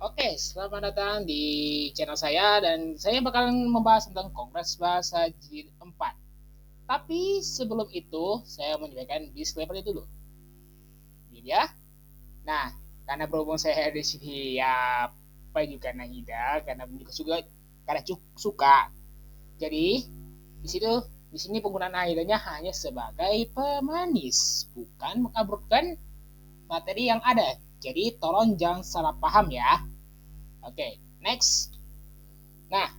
Oke, selamat datang di channel saya dan saya bakalan membahas tentang Kongres Bahasa Jilid 4. Tapi sebelum itu, saya menyampaikan disclaimer dulu. Ini ya. Nah, karena berhubung saya di sini ya apa juga Nahida, karena juga suka, karena suka. Jadi di situ di sini penggunaan Nahidanya hanya sebagai pemanis, bukan mengaburkan materi yang ada. Jadi tolong jangan salah paham ya. Oke, next. Nah,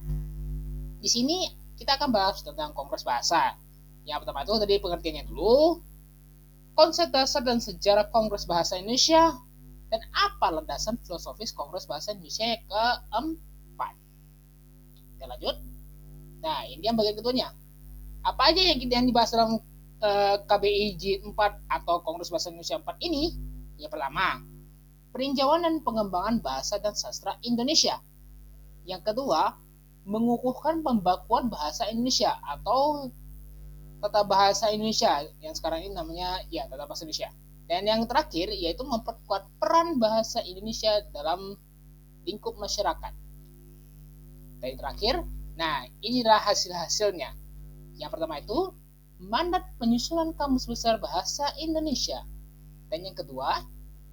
di sini kita akan bahas tentang kongres bahasa. Yang pertama itu tadi pengertiannya dulu, konsep dasar dan sejarah Kongres Bahasa Indonesia, dan apa landasan filosofis Kongres Bahasa Indonesia yang keempat. Kita lanjut. Nah, ini yang bagian keduanya. Apa aja yang dibahas dalam KBI Jilid 4 atau Kongres Bahasa Indonesia 4 ini? Yang pertama, peninjauan dan pengembangan bahasa dan sastra Indonesia. Yang kedua, mengukuhkan pembakuan bahasa Indonesia atau tata bahasa Indonesia yang sekarang ini namanya ya tata bahasa Indonesia. Dan yang terakhir yaitu memperkuat peran bahasa Indonesia dalam lingkup masyarakat. Dan yang terakhir, nah inilah hasil-hasilnya. Yang pertama itu mandat penyusunan kamus besar bahasa Indonesia. Dan yang kedua,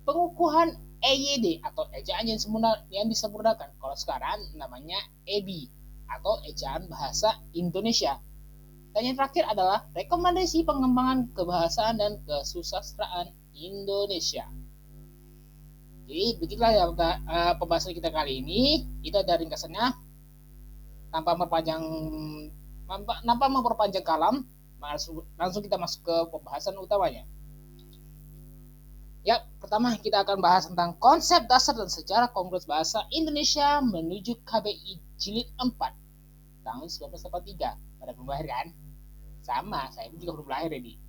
pengukuhan EYD atau ejaan yang disempurnakan. Kalau sekarang namanya EBI atau ejaan bahasa Indonesia. Dan yang terakhir adalah rekomendasi pengembangan kebahasaan dan kesusastraan Indonesia. Jadi begitulah ya pembahasan kita kali ini. Itu ada ringkasannya tanpa memperpanjang kalam. Langsung kita masuk ke pembahasan utamanya. Ya, pertama kita akan bahas tentang konsep dasar dan sejarah Kongres Bahasa Indonesia menuju KBI Jilid 4 tahun 1983. Pada belum lahir kan? Sama, saya pun juga belum lahir ini.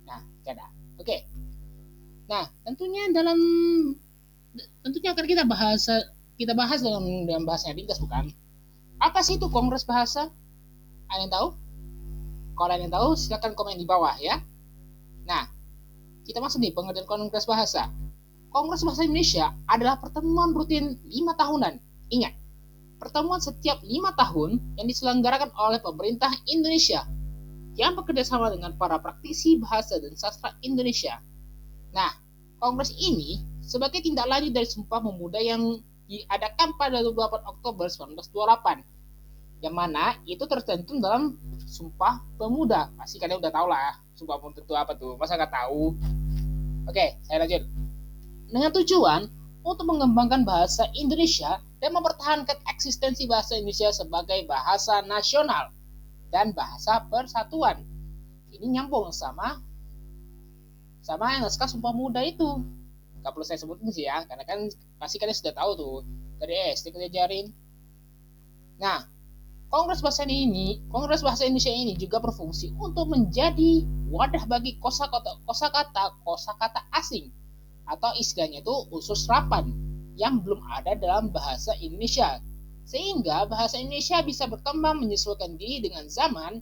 Nah, ada. Oke. Nah, tentunya akan kita bahas dalam bahasanya ringkas bukan? Apa sih itu Kongres Bahasa? Ada yang tahu? Kalau ada yang tahu, silakan komen di bawah ya. Nah, kita masuk nih pengertian Kongres Bahasa. Kongres Bahasa Indonesia adalah pertemuan rutin 5 tahunan. Ingat, pertemuan setiap 5 tahun yang diselenggarakan oleh pemerintah Indonesia yang bekerja sama dengan para praktisi bahasa dan sastra Indonesia. Nah, kongres ini sebagai tindak lanjut dari Sumpah Pemuda yang diadakan pada 28 Oktober 1928, yang mana itu tercantum dalam Sumpah Pemuda. Pasti kalian udah tahu lah Sumpah Pemuda itu apa tuh, masa nggak tahu? Oke, saya lanjut. Dengan tujuan untuk mengembangkan bahasa Indonesia dan mempertahankan eksistensi bahasa Indonesia sebagai bahasa nasional dan bahasa persatuan. Ini nyambung sama yang naskah Sumpah Pemuda itu. Gak perlu saya sebutin sih ya, karena kan pasti kalian sudah tahu tuh dari SD kita ajarin. Nah, Kongres Bahasa Indonesia ini juga berfungsi untuk menjadi wadah bagi kosakata asing atau istilahnya itu unsur serapan yang belum ada dalam bahasa Indonesia, sehingga bahasa Indonesia bisa berkembang menyesuaikan diri dengan zaman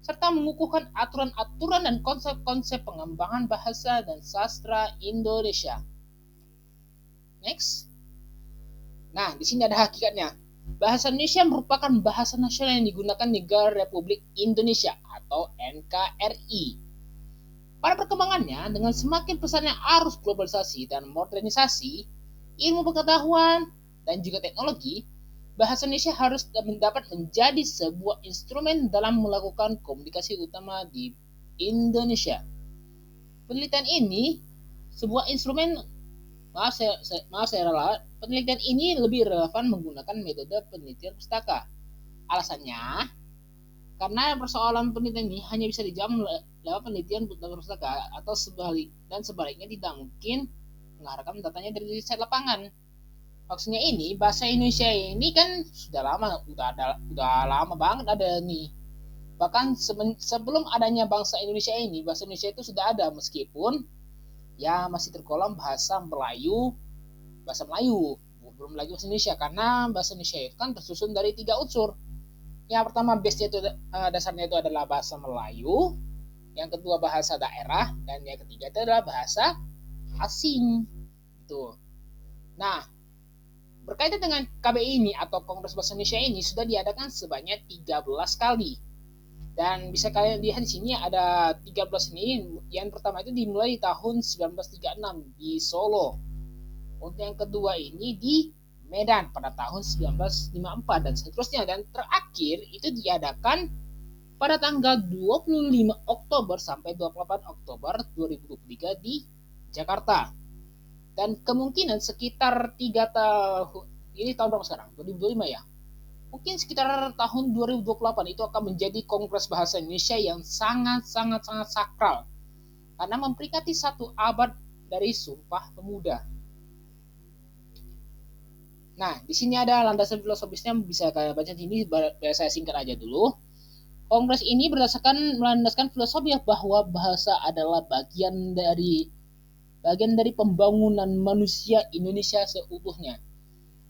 serta mengukuhkan aturan-aturan dan konsep-konsep pengembangan bahasa dan sastra Indonesia. Next. Nah, di sini ada hakikatnya. Bahasa Indonesia merupakan bahasa nasional yang digunakan negara Republik Indonesia atau NKRI. Pada perkembangannya, dengan semakin pesatnya arus globalisasi dan modernisasi, ilmu pengetahuan, dan juga teknologi, bahasa Indonesia harus dapat menjadi sebuah instrumen dalam melakukan komunikasi utama di Indonesia. Penelitian ini sebuah instrumen penelitian ini lebih relevan menggunakan metode penelitian pustaka. Alasannya, karena persoalan penelitian ini hanya bisa dijawab lewat penelitian pustaka atau sebaliknya tidak mungkin mengharapkan datanya dari riset lapangan. Maksudnya ini bahasa Indonesia ini kan sudah lama banget ada nih. Bahkan sebelum adanya bangsa Indonesia ini, bahasa Indonesia itu sudah ada meskipun ya masih tergolong bahasa Melayu, belum lagi bahasa Indonesia, karena bahasa Indonesia itu kan tersusun dari 3 unsur. Yang pertama base-nya itu dasarnya itu adalah bahasa Melayu, yang kedua bahasa daerah, dan yang ketiga itu adalah bahasa asing. Gitu. Nah, Berkaitan dengan KBI ini atau Kongres Bahasa Indonesia ini sudah diadakan sebanyak 13 kali. Dan bisa kalian lihat di sini ada 13 ini. Yang pertama itu dimulai di tahun 1936 di Solo. Untuk yang kedua ini di Medan pada tahun 1954 dan seterusnya. Dan terakhir itu diadakan pada tanggal 25 Oktober sampai 28 Oktober 2023 di Jakarta. Dan kemungkinan sekitar 3 tahun, ini tahun berapa sekarang? 2025 ya? Mungkin sekitar tahun 2028 itu akan menjadi Kongres Bahasa Indonesia yang sangat sakral. Karena memperingati 1 abad dari Sumpah Pemuda. Nah, di sini ada landasan filosofisnya, bisa kalian baca di sini, saya singkat aja dulu. Kongres ini melandaskan filosofi bahwa bahasa adalah bagian dari pembangunan manusia Indonesia seutuhnya.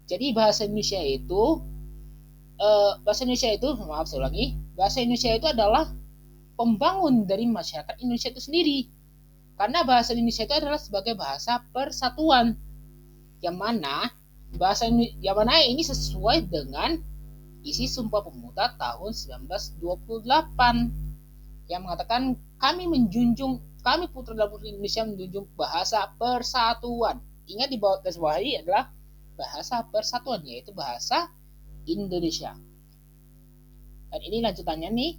Jadi bahasa Indonesia itu bahasa Indonesia itu adalah pembangun dari masyarakat Indonesia itu sendiri. Karena bahasa Indonesia itu adalah sebagai bahasa persatuan. Yang mana ini sesuai dengan isi Sumpah Pemuda tahun 1928 yang mengatakan kami putra dan putri Indonesia menjunjung bahasa persatuan. Ingat di bawah garis bawah ini adalah bahasa persatuan, yaitu bahasa Indonesia. Dan ini lanjutannya nih,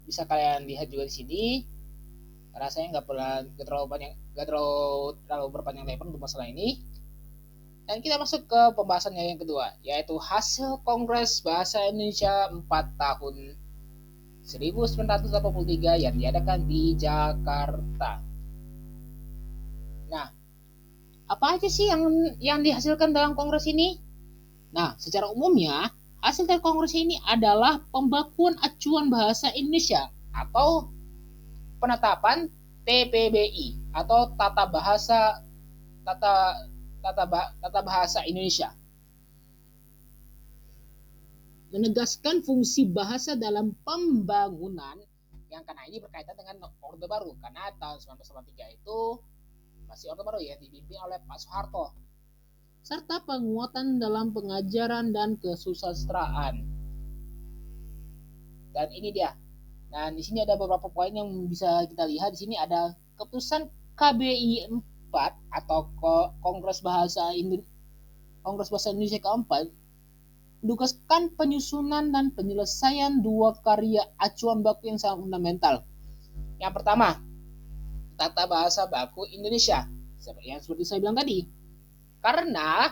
bisa kalian lihat juga di sini. Karena saya nggak terlalu berpanjang lebar untuk masalah ini. Dan kita masuk ke pembahasannya yang kedua, yaitu hasil Kongres Bahasa Indonesia 4 tahun 1983 yang diadakan di Jakarta. Nah, apa aja sih yang dihasilkan dalam kongres ini? Nah, secara umumnya hasil dari kongres ini adalah pembakuan acuan bahasa Indonesia atau penetapan TPBI atau Tata Bahasa Indonesia. Menegaskan fungsi bahasa dalam pembangunan yang karena ini berkaitan dengan Orde Baru, karena tahun 1983 itu masih Orde Baru ya, dipimpin oleh Pak Soeharto, serta penguatan dalam pengajaran dan kesusastraan. Dan ini dia. Dan di sini ada beberapa poin yang bisa kita lihat. Di sini ada keputusan KBI 4 atau Kongres Bahasa Indonesia keempat, menugaskan penyusunan dan penyelesaian 2 karya acuan baku yang sangat fundamental. Yang pertama, Tata Bahasa Baku Indonesia, yang seperti saya bilang tadi. Karena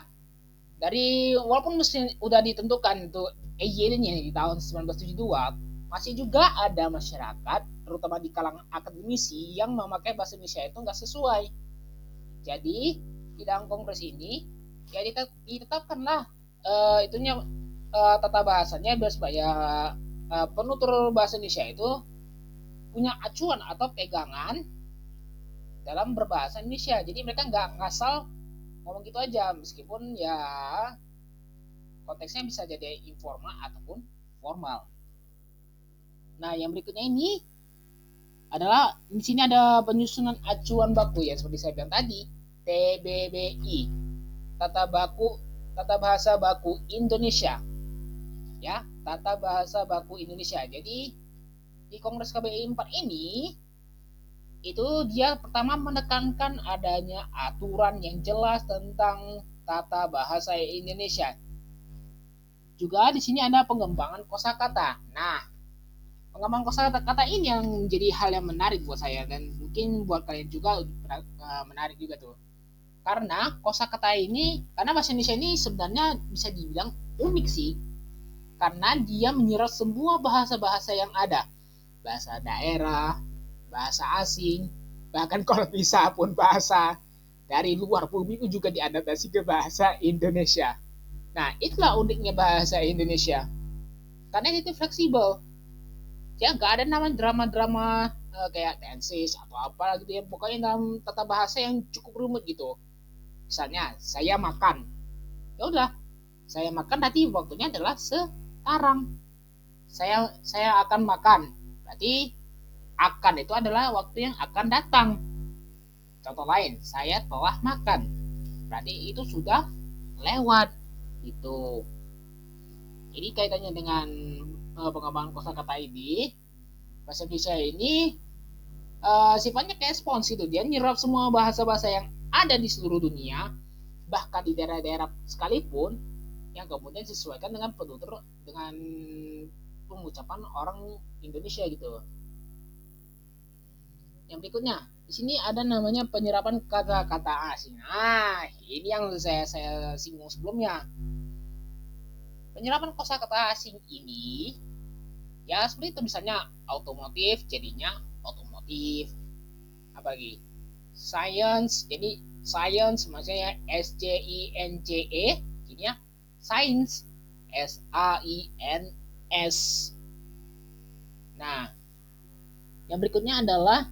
walaupun udah ditentukan untuk EY-nya di tahun 1972, masih juga ada masyarakat, terutama di kalangan akademisi, yang memakai bahasa Indonesia itu nggak sesuai. Jadi di dalam kongres ini ya ditetapkanlah tata bahasanya biar supaya penutur bahasa Indonesia itu punya acuan atau pegangan dalam berbahasa Indonesia. Jadi mereka nggak ngasal ngomong gitu aja, meskipun ya konteksnya bisa jadi informal ataupun formal. Nah, yang berikutnya ini adalah di sini ada penyusunan acuan baku ya, seperti saya bilang tadi, TBBI, Tata Bahasa Baku Indonesia. Ya, Tata Bahasa Baku Indonesia. Jadi di Kongres KBI 4 ini itu dia pertama menekankan adanya aturan yang jelas tentang tata bahasa Indonesia. Juga di sini ada pengembangan kosakata. Nah, pengembangan kosakata ini yang menjadi hal yang menarik buat saya dan mungkin buat kalian juga menarik juga tuh. Karena kosakata ini, karena bahasa Indonesia ini sebenarnya bisa dibilang unik sih. Karena dia menyerap semua bahasa-bahasa yang ada. Bahasa daerah, bahasa asing, bahkan kalau bisa pun bahasa dari luar bumi itu juga diadaptasi ke bahasa Indonesia. Nah, itulah uniknya bahasa Indonesia. Karena itu fleksibel. Ya, nggak ada namanya drama-drama kayak tenses atau apa gitu ya. Pokoknya dalam tata bahasa yang cukup rumit gitu. Misalnya, saya makan. Ya udah, saya makan nanti waktunya adalah sekarang. Saya akan makan. Berarti akan itu adalah waktu yang akan datang. Contoh lain, saya telah makan. Berarti itu sudah lewat. Itu. Ini kaitannya dengan pengembangan kosakata ini. Bahasa Indonesia ini sifatnya kayak spons itu. Dia nyerap semua bahasa-bahasa yang ada di seluruh dunia, bahkan di daerah-daerah sekalipun, yang kemudian disesuaikan dengan penutur dengan pengucapan orang Indonesia gitu. Yang berikutnya, di sini ada namanya penyerapan kata-kata asing. Nah, ini yang saya singgung sebelumnya. Penyerapan kosakata asing ini ya seperti itu, misalnya otomotif jadinya otomotif, apa lagi, science jadi science, maksudnya SCINCE jadinya science, SAINS. Nah, yang berikutnya adalah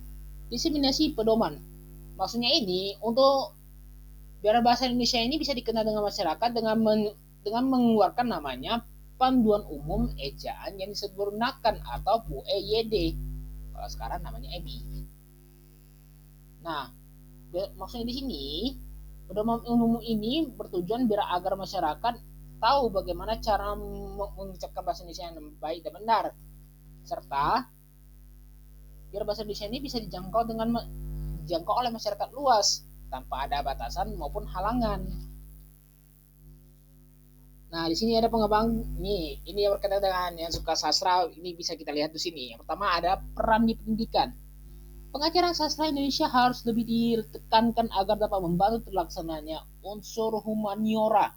diseminasi pedoman. Maksudnya ini untuk biar bahasa Indonesia ini bisa dikenal dengan masyarakat dengan mengeluarkan namanya panduan umum ejaan yang disempurnakan atau PUEYD. Kalau sekarang namanya EBI. Nah, maksudnya di sini pedoman umum ini bertujuan biar agar masyarakat tahu bagaimana cara mengucapkan bahasa Indonesia yang baik dan benar, serta biar bahasa Indonesia ini bisa dijangkau oleh masyarakat luas tanpa ada batasan maupun halangan. Nah, di sini ada pengembang nih, ini yang berkaitan dengan yang suka sastra, ini bisa kita lihat di sini. Yang pertama ada peran di pendidikan. Pengajaran sastra Indonesia harus lebih ditekankan agar dapat membantu terlaksananya unsur humaniora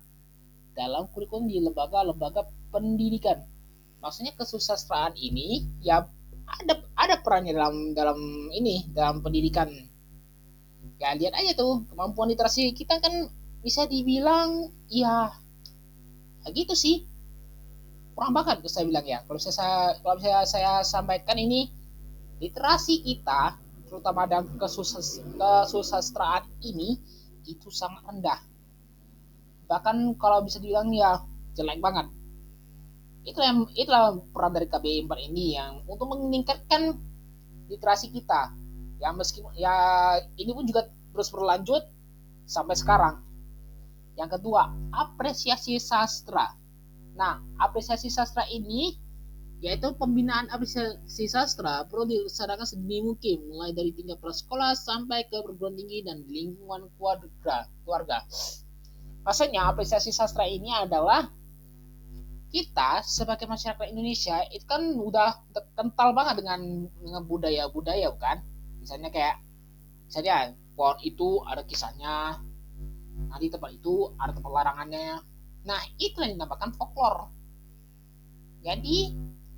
dalam kurikulum di lembaga-lembaga pendidikan. Maksudnya kesusastraan ini ya ada perannya dalam dalam pendidikan. Ya lihat aja tuh kemampuan literasi kita kan bisa dibilang ya gitu sih, kurang banget saya bilang ya. Kalau saya sampaikan ini, literasi kita terutama dalam kesusastraan ini itu sangat rendah, bahkan kalau bisa dibilang ya jelek banget. Itulah peran dari KBI 4 ini yang untuk meningkatkan literasi kita ya, meskipun ya ini pun juga terus berlanjut sampai sekarang. Yang kedua, apresiasi sastra. Nah, apresiasi sastra ini yaitu pembinaan apresiasi sastra perlu dilaksanakan sedini mungkin, mulai dari tingkat prasekolah sampai ke perguruan tinggi dan lingkungan keluarga. Maksudnya apresiasi sastra ini adalah kita sebagai masyarakat Indonesia itu kan udah kental banget dengan budaya-budaya, bukan? Misalnya kayak misalnya pohon itu ada kisahnya, nanti tempat itu ada tempat larangannya. Nah, itu yang dinamakan folklore. Jadi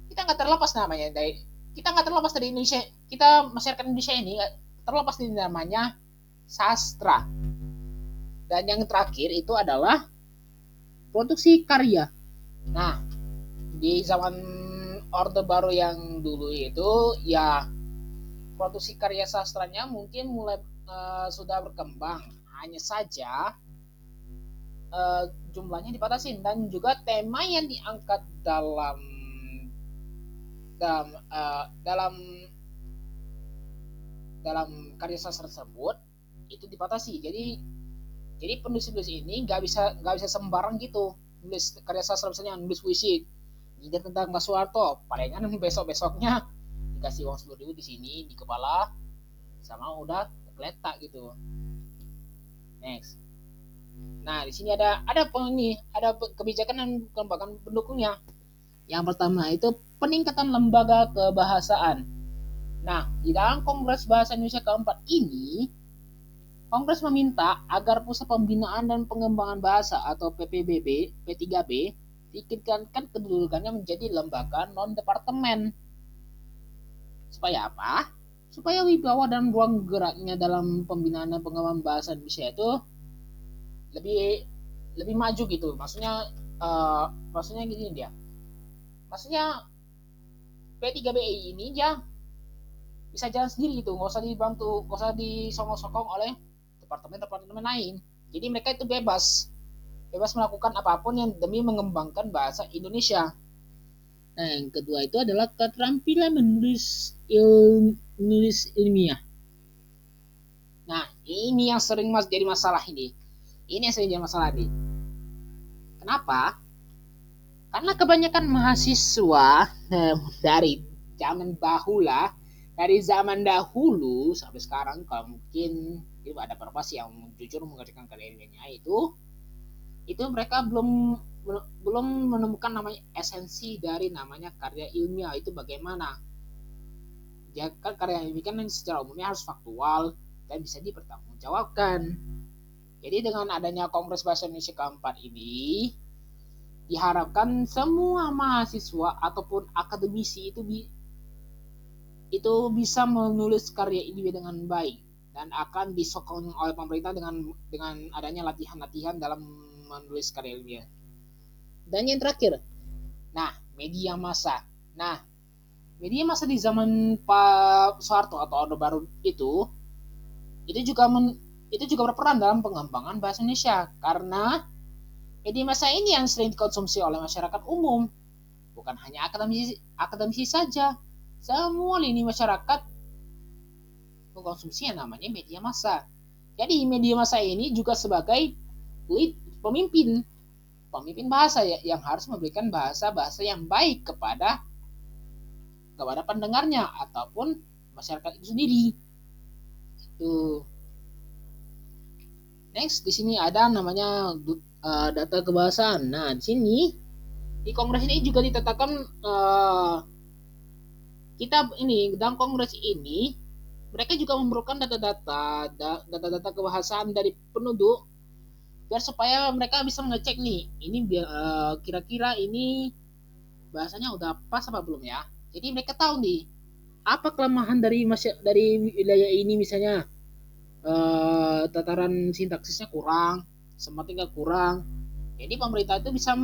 kita nggak terlepas namanya dari kita nggak terlepas dari Indonesia, kita masyarakat Indonesia ini nggak terlepas dari namanya sastra. Dan yang terakhir itu adalah produksi karya. Nah, di zaman Orde Baru yang dulu itu ya produksi karya sastranya mungkin mulai sudah berkembang, hanya saja jumlahnya dibatasi dan juga tema yang diangkat dalam uh, dalam dalam karya sastra tersebut itu dibatasi. Jadi penulis ini nggak bisa sembarang gitu nulis karya sastra, misalnya nulis puisi nyindir tentang Mas Soeharto, palingan besok besoknya dikasih uang 10.000 di sini di kepala sama udah keletak gitu. Next. Nah, di sini ada kebijakan dan kelembagaan pendukungnya. Yang pertama itu peningkatan lembaga kebahasaan. Nah, di dalam Kongres Bahasa Indonesia keempat ini, Kongres meminta agar Pusat Pembinaan dan Pengembangan Bahasa atau PPBB, P3B, ditingkatkan kedudukannya menjadi lembaga non-departemen. Supaya apa? Supaya wibawa dan ruang geraknya dalam pembinaan dan pengembangan bahasa Indonesia itu lebih maju gitu. Maksudnya gini dia. Maksudnya P3BI ini ya bisa jalan sendiri gitu, nggak usah dibantu, nggak usah disokong-sokong oleh departemen-departemen lain. Jadi mereka itu bebas melakukan apapun yang demi mengembangkan bahasa Indonesia. Nah, yang kedua itu adalah keterampilan menulis ilmiah. Nah, ini yang sering jadi masalah ini. Ini yang sering jadi masalah nih. Kenapa? Karena kebanyakan mahasiswa dari zaman bahula, dari zaman dahulu sampai sekarang, kalau mungkin itu ada beberapa sih yang jujur mengerjakan karya ilmiahnya itu mereka belum menemukan namanya esensi dari namanya karya ilmiah itu bagaimana. Ya kan karya ilmiah kan secara umumnya harus faktual dan bisa dipertanggungjawabkan. Jadi dengan adanya Kongres Bahasa Indonesia keempat ini, diharapkan semua mahasiswa ataupun akademisi itu bisa menulis karya ilmiah dengan baik dan akan disokong oleh pemerintah dengan adanya latihan-latihan dalam menulis karya ilmiah. Dan yang terakhir, media massa. Media massa di zaman Pak Soeharto atau Orde Baru itu juga berperan dalam pengembangan bahasa Indonesia karena media massa ini yang sering dikonsumsi oleh masyarakat umum, bukan hanya akademisi saja. Semua lini masyarakat mengkonsumsi yang namanya media massa. Jadi media massa ini juga sebagai pemimpin bahasa yang harus memberikan bahasa-bahasa yang baik kepada pendengarnya ataupun masyarakat itu sendiri. Tuh. Next, di sini ada namanya data kebahasaan. Nah, di sini di kongres ini juga ditetapkan dalam kongres ini mereka juga memerlukan data-data kebahasaan dari penduduk biar supaya mereka bisa mengecek nih ini kira-kira ini bahasanya udah pas apa belum ya. Jadi mereka tahu nih apa kelemahan dari wilayah ini, misalnya tataran sintaksisnya kurang, sematika kurang. Jadi pemerintah itu bisa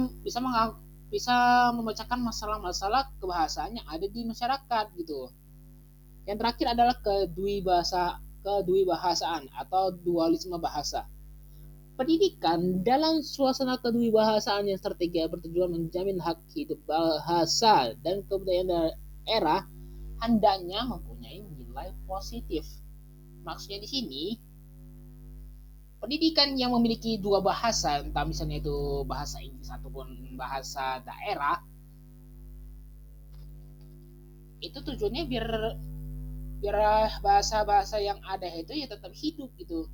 memecahkan masalah-masalah kebahasaan yang ada di masyarakat gitu. Yang terakhir adalah kedwibahasaan atau dualisme bahasa. Pendidikan dalam suasana kedwibahasaan yang strategi bertujuan menjamin hak hidup bahasa dan kebudayaan daerah hendaknya mempunyai nilai positif. Maksudnya di sini, pendidikan yang memiliki dua bahasa, entah misalnya itu bahasa Inggris ataupun bahasa daerah, itu tujuannya biar bahasa-bahasa yang ada itu ya tetap hidup gitu.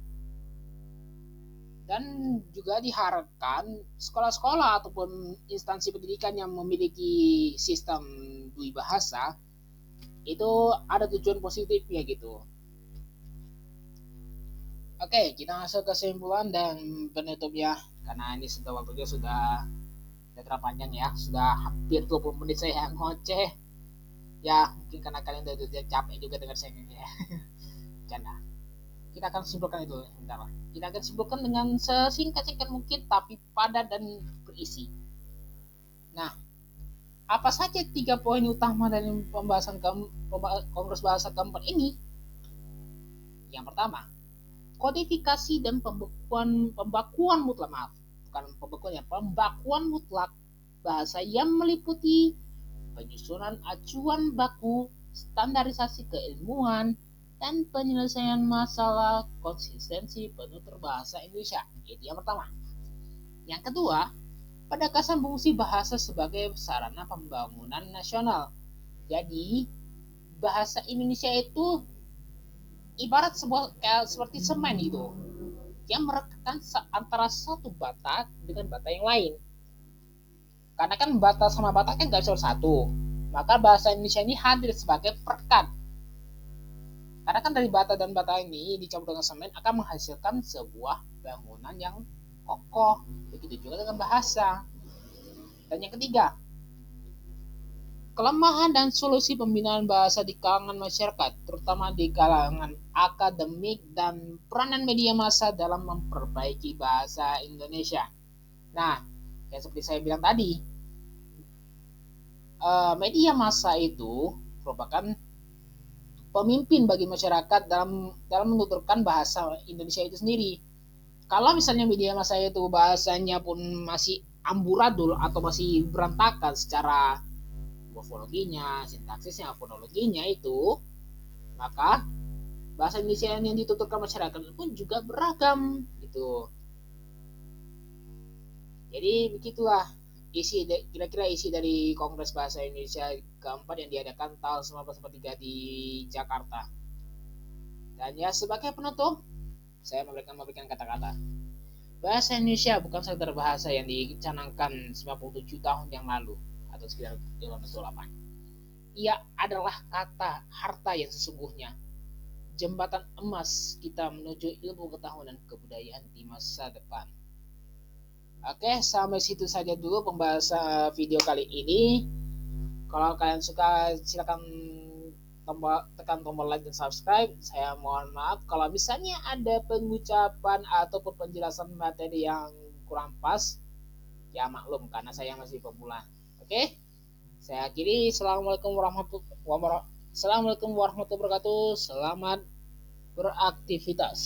Dan juga diharapkan sekolah-sekolah ataupun instansi pendidikan yang memiliki sistem dui bahasa itu ada tujuan positifnya gitu. Oke, kita masuk ke kesimpulan dan penutup ya, karena ini waktunya sudah terlalu panjang ya, sudah hampir 20 menit saya ngoceh ya, mungkin karena kalian udah capek juga dengar saya ini ya. Canda. Kita akan simpulkan itu sebentar. Kita akan simpulkan dengan sesingkat-singkat mungkin tapi padat dan berisi. Nah, apa saja 3 poin utama dari pembahasan Kongres Bahasa keempat ini? Yang pertama, kodifikasi dan pembakuan mutlak bahasa yang meliputi penyusunan acuan baku, standarisasi keilmuan, dan penyelesaian masalah konsistensi penutur bahasa Indonesia. Itu yang pertama. Yang kedua, penegasan fungsi bahasa sebagai sarana pembangunan nasional. Jadi, bahasa Indonesia itu ibarat seperti semen itu, yang merekatkan antara satu bata dengan bata yang lain. Karena kan bata sama bata kan gak bisa satu, maka bahasa Indonesia ini hadir sebagai perekat. Karena kan dari bata dan bata ini dicampur dengan semen akan menghasilkan sebuah bangunan yang kokoh. Begitu juga dengan bahasa. Dan yang ketiga, kelemahan dan solusi pembinaan bahasa di kalangan masyarakat, terutama di kalangan akademik dan peranan media massa dalam memperbaiki bahasa Indonesia. Nah, yang seperti saya bilang tadi, media massa itu merupakan pemimpin bagi masyarakat dalam menuturkan bahasa Indonesia itu sendiri. Kalau misalnya media massa itu bahasanya pun masih amburadul atau masih berantakan secara morfologinya, sintaksisnya, fonologinya itu, maka bahasa Indonesia yang dituturkan masyarakat pun juga beragam gitu. Jadi begitulah kira-kira isi dari Kongres Bahasa Indonesia keempat yang diadakan tahun 1943 di Jakarta. Dan ya sebagai penutup, saya memberikan kata-kata. Bahasa Indonesia bukan sekedar bahasa yang dicanangkan 97 tahun yang lalu atau sekitar 1928. Ia adalah kata harta yang sesungguhnya, jembatan emas kita menuju ilmu pengetahuan dan kebudayaan di masa depan. Oke, sampai situ saja dulu pembahasan video kali ini. Kalau kalian suka, silakan tekan tombol like dan subscribe. Saya mohon maaf kalau misalnya ada pengucapan ataupun penjelasan materi yang kurang pas. Ya maklum karena saya masih pemula. Oke, saya akhiri. Assalamualaikum warahmatullahi wabarakatuh. Selamat beraktivitas.